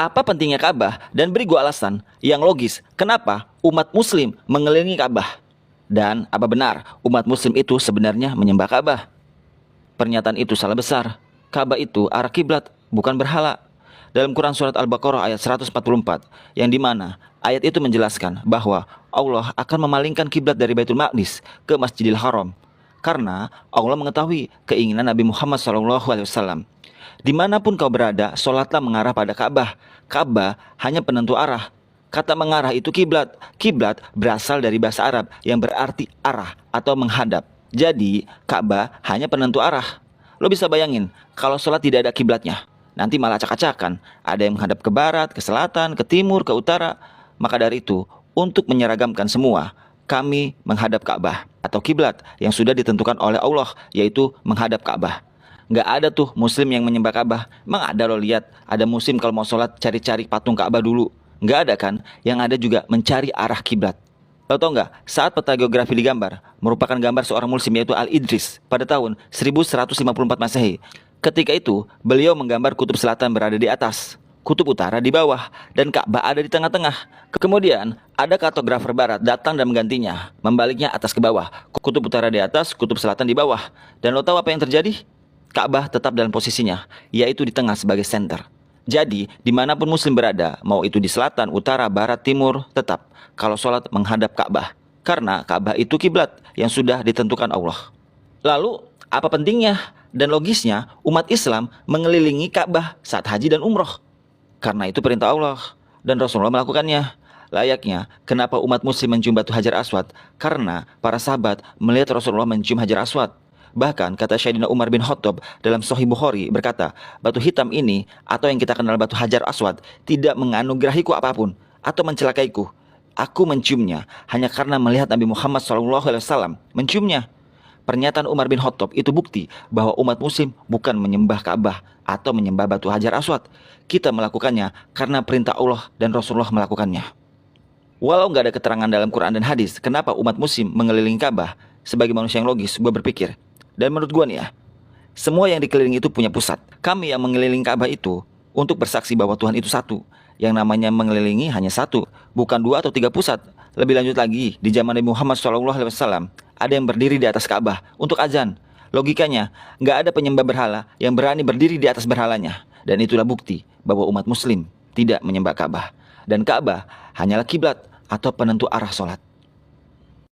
Apa pentingnya Ka'bah? Dan beri gua alasan yang logis kenapa umat muslim mengelilingi Ka'bah. Dan apa benar umat muslim itu sebenarnya menyembah Ka'bah? Pernyataan itu salah besar. Ka'bah itu arah kiblat, bukan berhala. Dalam Quran surat Al-Baqarah ayat 144, yang dimana ayat itu menjelaskan bahwa Allah akan memalingkan kiblat dari Baitul Maqdis ke Masjidil Haram. Karena Allah mengetahui keinginan Nabi Muhammad SAW. Dimanapun kau berada, sholatlah mengarah pada Ka'bah. Ka'bah hanya penentu arah. Kata mengarah itu kiblat. Kiblat berasal dari bahasa Arab yang berarti arah atau menghadap. Jadi Ka'bah hanya penentu arah. Lo bisa bayangin kalau sholat tidak ada kiblatnya, nanti malah acak-acakan. Ada yang menghadap ke barat, ke selatan, ke timur, ke utara. Maka dari itu, untuk menyeragamkan semua, kami menghadap Ka'bah atau kiblat yang sudah ditentukan oleh Allah, yaitu menghadap Ka'bah. Nggak ada tuh muslim yang menyembah Ka'bah. Emang ada lo lihat, ada muslim kalau mau sholat cari-cari patung Ka'bah dulu? Nggak ada kan? Yang ada juga mencari arah kiblat. Lo tau nggak, saat peta geografi digambar, merupakan gambar seorang muslim yaitu Al-Idris pada tahun 1154 Masehi. Ketika itu, beliau menggambar kutub selatan berada di atas, kutub utara di bawah, dan Ka'bah ada di tengah-tengah. Kemudian, ada kartografer barat datang dan menggantinya, membaliknya atas ke bawah. Kutub utara di atas, kutub selatan di bawah. Dan lo tahu apa yang terjadi? Ka'bah tetap dalam posisinya, yaitu di tengah sebagai center. Jadi, dimanapun muslim berada, mau itu di selatan, utara, barat, timur, tetap kalau sholat menghadap Ka'bah. Karena Ka'bah itu kiblat yang sudah ditentukan Allah. Lalu, apa pentingnya dan logisnya umat Islam mengelilingi Ka'bah saat haji dan umroh? Karena itu perintah Allah dan Rasulullah melakukannya. Layaknya, kenapa umat muslim mencium batu Hajar Aswad? Karena para sahabat melihat Rasulullah mencium Hajar Aswad. Bahkan kata Sayyidina Umar bin Khattab dalam Sahih Bukhari berkata, batu hitam ini atau yang kita kenal batu Hajar Aswad tidak menganugerahiku apapun atau mencelakaiku. Aku menciumnya hanya karena melihat Nabi Muhammad SAW menciumnya. Pernyataan Umar bin Khattab itu bukti bahwa umat muslim bukan menyembah Ka'bah atau menyembah batu Hajar Aswad. Kita melakukannya karena perintah Allah dan Rasulullah melakukannya. Walau nggak ada keterangan dalam Quran dan hadis kenapa umat muslim mengelilingi Ka'bah, sebagai manusia yang logis, gue berpikir, dan menurut gue nih ya, semua yang dikelilingi itu punya pusat. Kami yang mengelilingi Ka'bah itu untuk bersaksi bahwa Tuhan itu satu. Yang namanya mengelilingi hanya satu, bukan 2 atau 3 pusat. Lebih lanjut lagi, di zaman Nabi Muhammad SAW, ada yang berdiri di atas Ka'bah untuk azan. Logikanya, nggak ada penyembah berhala yang berani berdiri di atas berhalanya. Dan itulah bukti bahwa umat muslim tidak menyembah Ka'bah. Dan Ka'bah hanyalah kiblat atau penentu arah sholat.